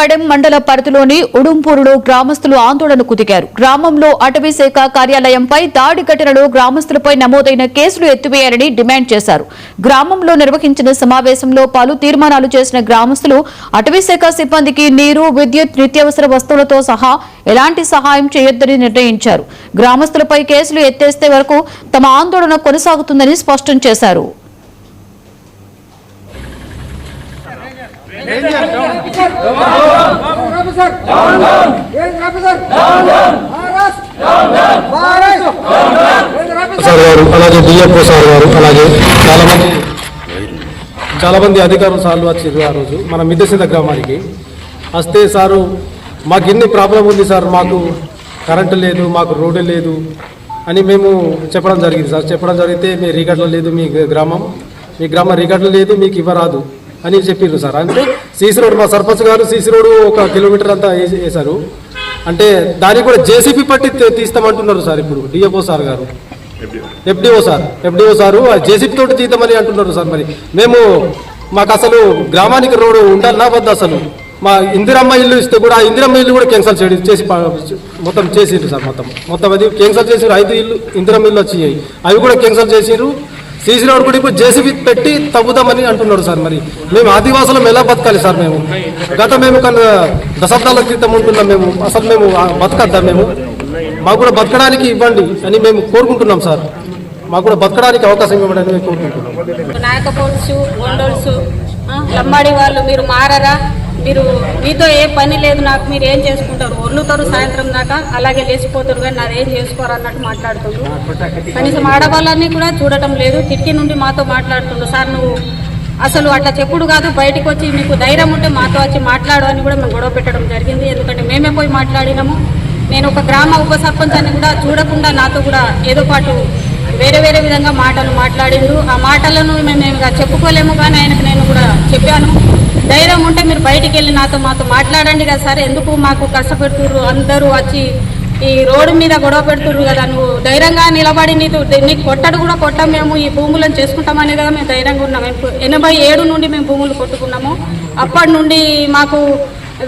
కడెం మండల పరిధిలోని ఉడుంపూరులో గ్రామస్తులు ఆందోళనకు దిగారు. గ్రామంలో అటవీ శాఖ కార్యాలయంపై దాడి ఘటనలో గ్రామస్తులపై నమోదైన కేసులు ఎత్తివేయాలని డిమాండ్ చేశారు. గ్రామంలో నిర్వహించిన సమావేశంలో పలు తీర్మానాలు చేసిన గ్రామస్తులు అటవీ శాఖ సిబ్బందికి నీరు, విద్యుత్, నిత్యావసర వస్తువులతో సహా ఎలాంటి సహాయం చేయొద్దని నిర్ణయించారు. గ్రామస్తులపై కేసులు ఎత్తేస్తే వరకు తమ ఆందోళన కొనసాగుతుందని స్పష్టం చేశారు. అలాగే డిఎఫ్ఓ సార్ గారు, అలాగే చాలా మంది అధికారులు సార్లు వచ్చారు. ఆ రోజు మన మిద్దెసింద గ్రామానికి వస్తే సారు మాకు ఎన్ని ప్రాబ్లం ఉంది సార్, మాకు కరెంటు లేదు, మాకు రోడ్డు లేదు అని మేము చెప్పడం జరిగింది సార్. చెప్పడం జరిగితే మీ రికార్డులో లేదు, మీ గ్రామం రికార్డులో లేదు, మీకు ఇవ్వరాదు అని చెప్పారు సార్. అంటే సీసీ రోడ్ మా సర్పంచ్ గారు సీసీ రోడ్ 1 కిలోమీటర్ అంతా వేశారు. అంటే దానికి కూడా జేసీబీ పట్టి తీస్తామంటున్నారు సార్. ఇప్పుడు డిఎఫ్ఓ సార్ గారు, ఎఫ్డిఓ సారు జేసీబీ తోటి తీద్దామని అంటున్నారు సార్. మరి మాకు అసలు గ్రామానికి రోడ్డు ఉండాలన్నా వద్దు. అసలు మా ఇందిరమ్మ ఇల్లు ఇస్తే కూడా ఆ ఇందిరమ్మ ఇల్లు కూడా క్యాన్సల్ చేసి మొత్తం చేసిర్రు సార్. మొత్తం అది క్యాన్సల్ చేసిర్రు. 5 ఇల్లు ఇందిరమ్మ ఇల్లు వచ్చాయి, అవి కూడా క్యాన్సల్ చేసిర్రు. సీసీ రోడ్ కూడా ఇప్పుడు జేసీబీ పెట్టి తవ్వుదామని అంటున్నారు సార్. మరి మేము ఆదివాసులం ఎలా బతకాలి సార్? మేము దశాబ్దాల క్రితం ఉంటున్నాం. అసలు మేము బతకద్దాం? మాకు కూడా బతకడానికి ఇవ్వండి అని మేము కోరుకుంటున్నాం సార్. మాకు కూడా బతకడానికి అవకాశం ఇవ్వండి అని మేము కోరుకుంటున్నాం. నాయకపోవచ్చు, గొండోల్సు, లంబాడి వాళ్ళు మీరు మారరా, మీతో ఏ పని లేదు, నాకు మీరు ఏం చేసుకుంటారు, ఒర్లుతారు సాయంత్రం దాకా, అలాగే లేచిపోతారు, కానీ నాది ఏం చేసుకోరు అన్నట్టు మాట్లాడుతుండ్రు. కనీసం ఆడవాళ్ళని కూడా చూడటం లేదు. కిటికీ నుండి మాతో మాట్లాడుతుండ్రు. సార్ నువ్వు అసలు అట్లా చెప్పుడు కాదు, బయటకు వచ్చి నీకు ధైర్యం ఉంటే మాతో వచ్చి మాట్లాడు అని కూడా మేము గొడవ పెట్టడం జరిగింది. ఎందుకంటే మేమే పోయి మాట్లాడినాము. నేను ఒక గ్రామ ఉప సర్పంచ్ అని కూడా చూడకుండా నాతో కూడా ఏదో పాటు వేరే విధంగా మాటలు మాట్లాడిండు. ఆ మాటలను మేము చెప్పుకోలేము, కానీ ఆయనకు నేను కూడా చెప్పాను, ధైర్యం ఉంటే మీరు బయటికి వెళ్ళి మాతో మాట్లాడండి కదా సార్, ఎందుకు మాకు కష్టపెడుతుర్రు, అందరూ వచ్చి ఈ రోడ్డు మీద గొడవ పెడుతుర్రు కదా, నువ్వు ధైర్యంగా నిలబడి నీకు కొట్టడు కూడా కొట్టాం, మేము ఈ భూములను చేసుకుంటామనే కదా మేము ధైర్యంగా ఉన్నాం. 87 నుండి మేము భూములు కొట్టుకున్నాము. అప్పటి నుండి మాకు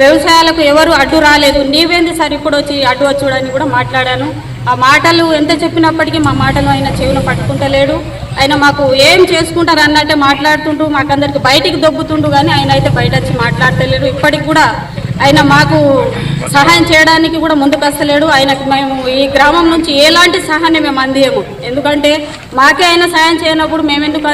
వ్యవసాయాలకు ఎవరు అడ్డు రాలేదు. నీవేంది సార్ ఇప్పుడు వచ్చి అడ్డు వచ్చుడని కూడా మాట్లాడాను. ఆ మాటలు ఎంత చెప్పినప్పటికీ మా మాటలు ఆయన చెవిన పట్టుకుంటలేడు. ఆయన మాకు ఏం చేసుకుంటారు అన్నట్టే మాట్లాడుతుంటూ మాకందరికి బయటికి దొబ్బుతుండు, కానీ ఆయన అయితే బయట వచ్చి మాట్లాడతలేడు. ఇప్పటికి కూడా ఆయన మాకు సహాయం చేయడానికి కూడా ముందుకు వస్తలేడు. ఆయనకు మేము ఈ గ్రామం నుంచి ఎలాంటి సహాయాన్ని మేము అందియము. ఎందుకంటే మాకే ఆయన సహాయం చేయనప్పుడు మేమెందుకు